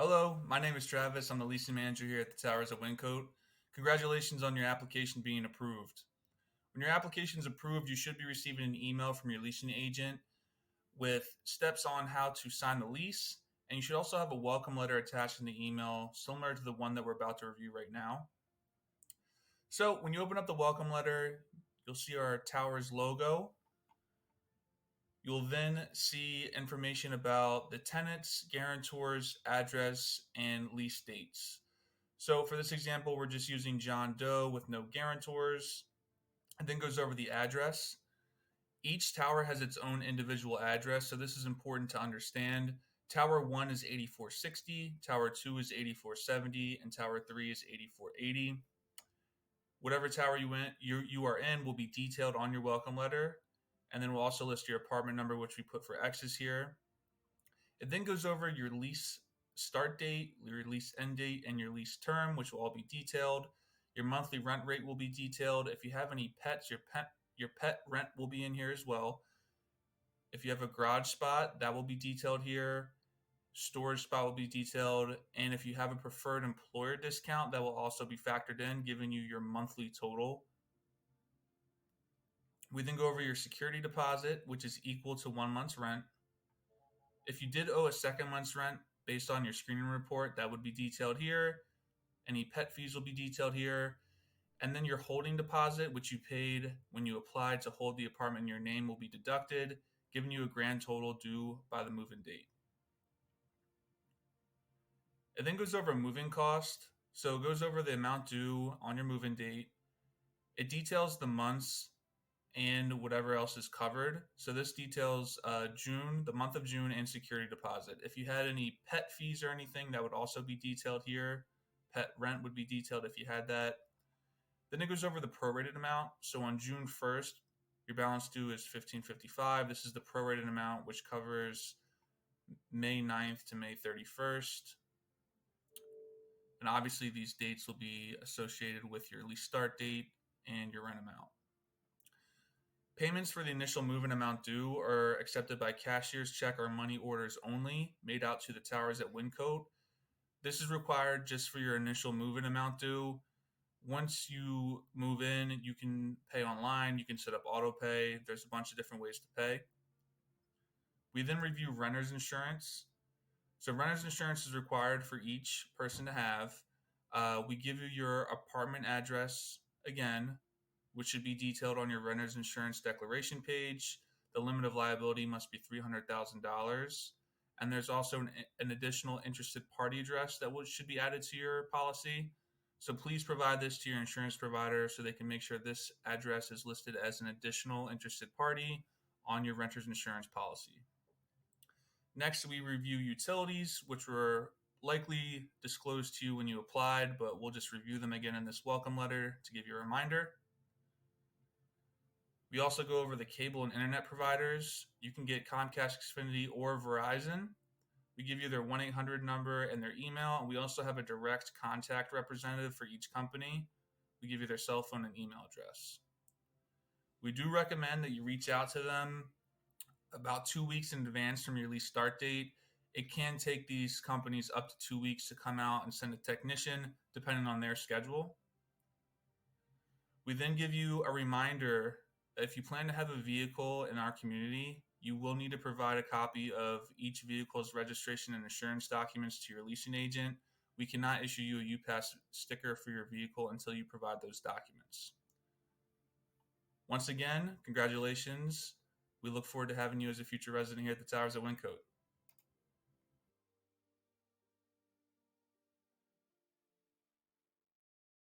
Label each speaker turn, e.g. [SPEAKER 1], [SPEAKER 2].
[SPEAKER 1] Hello, my name is Travis. I'm the leasing manager here at the Towers at Wyncote. Congratulations on your application being approved. When your application is approved, you should be receiving an email from your leasing agent with steps on how to sign the lease, and you should also have a welcome letter attached in the email, similar to the one that we're about to review right now. So, when you open up the welcome letter, you'll see our Towers logo. You'll then see information about the tenants, guarantors, address, and lease dates. So for this example, we're just using John Doe with no guarantors, and then goes over the address. Each tower has its own individual address, so this is important to understand. Tower 1 is 8460, Tower 2 is 8470, and Tower 3 is 8480. Whatever tower you are in will be detailed on your welcome letter, and then we'll also list your apartment number, which we put for X's here. It then goes over your lease start date, your lease end date, and your lease term, which will all be detailed. Your monthly rent rate will be detailed. If you have any pets, your pet rent will be in here as well. If you have a garage spot, that will be detailed here. Storage spot will be detailed. And if you have a preferred employer discount, that will also be factored in, giving you your monthly total. We then go over your security deposit, which is equal to 1 month's rent. If you did owe a second month's rent based on your screening report, that would be detailed here. Any pet fees will be detailed here. And then your holding deposit, which you paid when you applied to hold the apartment in your name, will be deducted, giving you a grand total due by the move-in date. It then goes over moving cost. So it goes over the amount due on your move-in date. It details the months and whatever else is covered. So this details June, the month of June, and security deposit. If you had any pet fees or anything, that would also be detailed here. Pet rent would be detailed if you had that. Then it goes over the prorated amount. So on June 1st, your balance due is $1,555. This is the prorated amount, which covers May 9th to May 31st. And obviously, these dates will be associated with your lease start date and your rent amount. Payments for the initial move-in amount due are accepted by cashier's check or money orders only, made out to the towers at Wyncote. This is required just for your initial move-in amount due. Once you move in, you can pay online, you can set up auto pay. There's a bunch of different ways to pay. We then review renter's insurance. So renter's insurance is required for each person to have. We give you your apartment address again, which should be detailed on your renter's insurance declaration page. The limit of liability must be $300,000. And there's also an additional interested party address that should be added to your policy. So please provide this to your insurance provider so they can make sure this address is listed as an additional interested party on your renter's insurance policy. Next, we review utilities, which were likely disclosed to you when you applied, but we'll just review them again in this welcome letter to give you a reminder. We also go over the cable and internet providers. You can get Comcast, Xfinity, or Verizon. We give you their 1-800 number and their email, and we also have a direct contact representative for each company. We give you their cell phone and email address. We do recommend that you reach out to them about 2 weeks in advance from your lease start date. It can take these companies up to 2 weeks to come out and send a technician, depending on their schedule. We then give you a reminder that if you plan to have a vehicle in our community, you will need to provide a copy of each vehicle's registration and insurance documents to your leasing agent. We cannot issue you a UPass sticker for your vehicle until you provide those documents. Once again, congratulations. We look forward to having you as a future resident here at the Towers at Wyncote.